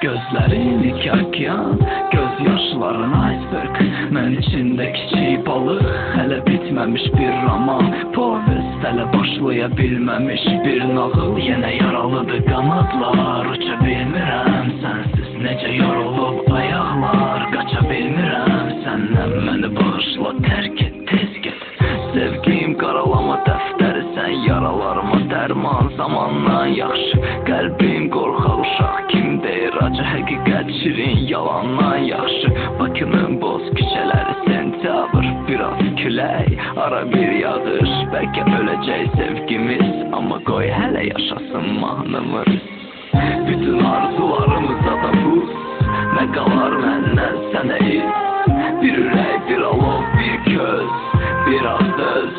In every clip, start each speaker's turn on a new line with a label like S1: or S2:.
S1: Gözlerin iki okyan, göz yaşların iceberg. Mən içində kiçik balıq, hələ bitməmiş bir roman. Povest hələ başlaya bilməmiş bir nağıl. Yenə yaralıdır qanadlar, uça bilmirəm sənsiz. Necə yorulub ayaqlar, qaça bilmirəm səndən. Məni bağışla, tərk et, tez get. Sevgim qaralama dəftəri, sən yaralarıma dərman. Zamandan yaxşı, qəlbim qorxaq uşaq. Kim deyir acı həqiqət şirin, yalandan yaxşı. Bakının boz küçələri sentyabr, biraz külək, ara bir yağış. Bəlkə öləcək sevgimiz, amma qoy hələ yaşasın mahnımız. Bütün arzularımıza da buz, nə qalar məndən sənə iz. Bir ürək, bir alov, bir köz, biraz döz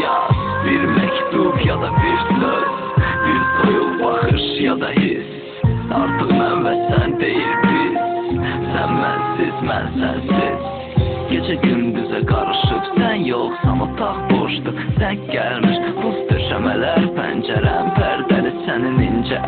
S1: yaz. Bir məktub ya da bir söz, bir soyuq baxış ya da his. Artıq mən və sən deyil biz, sən mənsiz, mən sənsiz. Gecə gündüzə qarışıb, sən yoxsan, otaq boşdur. Sən gəlmiş, buz döşəmələr, pəncərəm pərdəli. Sənin incə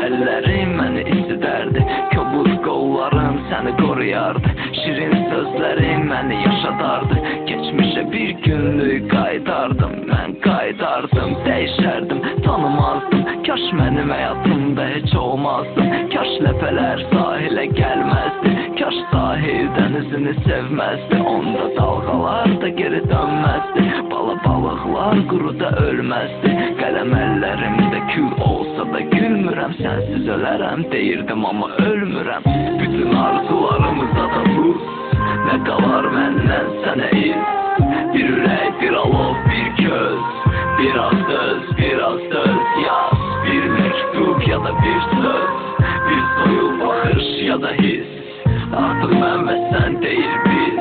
S1: əllərin məni istidərdi. Kobud qolların səni qoruyardı. Şirin sözlərin məni yaşadardı. Keçmişə bir günlük qaytardım, mən qaytardım. Dəyişərdim, tanımazdım. Kaş mənim həyatımda heç olmazdım. Kaş ləpələr sahilə gəlməzdi. Kaş sahil dənizini sevməzdi. Onda dalğalar da geri dönməzdi. Balıqlar quruda ölməzdi. Qələm əllərimdə kül olsa da gülmürəm. Sənsiz ölərəm deyirdim, amma ölmürəm. Bütün arzularımıza da buz, nə qalar məndən sənə iz. Bir ürək, bir alov, bir köz, biraz döz yaz. Bir məktub ya da bir söz, bir soyuq baxış ya da his. Artıq mən və sən deyil biz,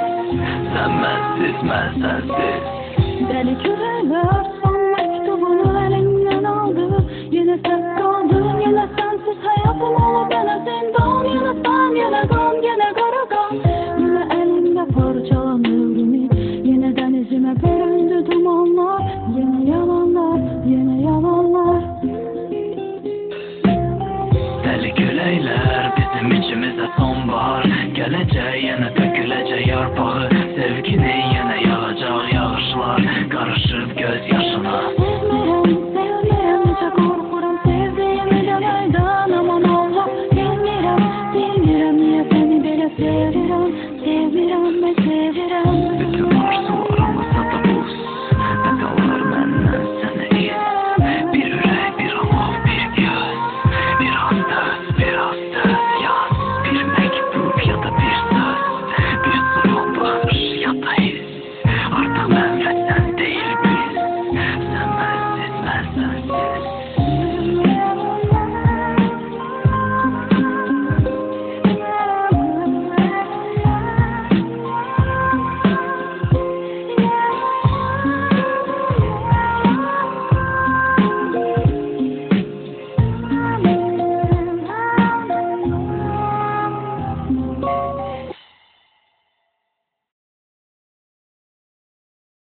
S1: sən mənsiz, mən sənsiz.
S2: Dəli kürəklər son məktubunu əlindən aldı. Yenə sən qaldın, yenə sənsiz həyatım olub yenə zindan. Yenə sən, yenə qan, yenə qara qan. Yenə əlimdə parçalanır ümid, yenə dənizimə bölündü dumanlar. Yenə yalanlar, yenə yalanlar.
S1: Dəli küləklər bizim içimizdə sonbahar. Gələcək, yenə töküləcək yarpağı. Sevginin yenə yağacaq yağışlar, qarışıb göz yaşına.